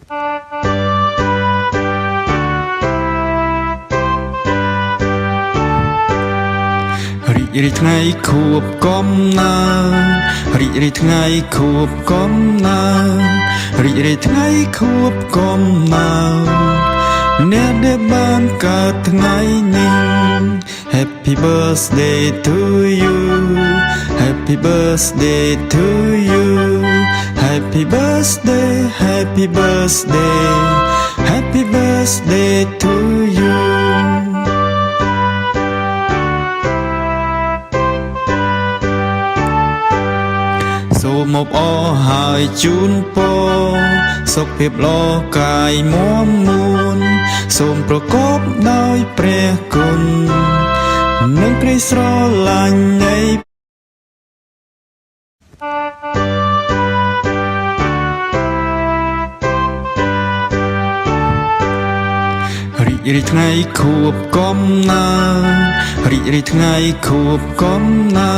រីកថ្ងៃខួបកំណើតរីកថ្ងៃខួបកំណើតរីកថ្ងៃខួបកំណើតអ្នកដែលបានកើតថ្ងៃនេះ Happy birthday to you Happy birthday to you Happy birthday Happy birthday Happy birthday to youសូមអបអរហើយជូនពរសុខភាពល្អកាយមាំមួនសូមប្រកបដោយព្រះគុណនិងក្តីស្រឡាញ់នៃរីកថ្ងៃខួបកំណើតរីកថ្ងៃខួបកំណើ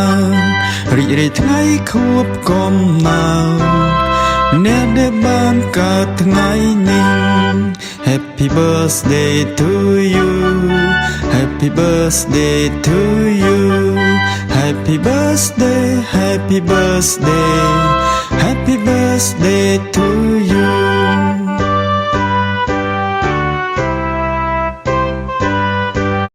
តរីកថ្ងៃខួបកំណើតអ្នកដែលបានកើតថ្ងៃនេះ Happy birthday to you Happy birthday to you Happy birthday Happy birthday Happy birthday to you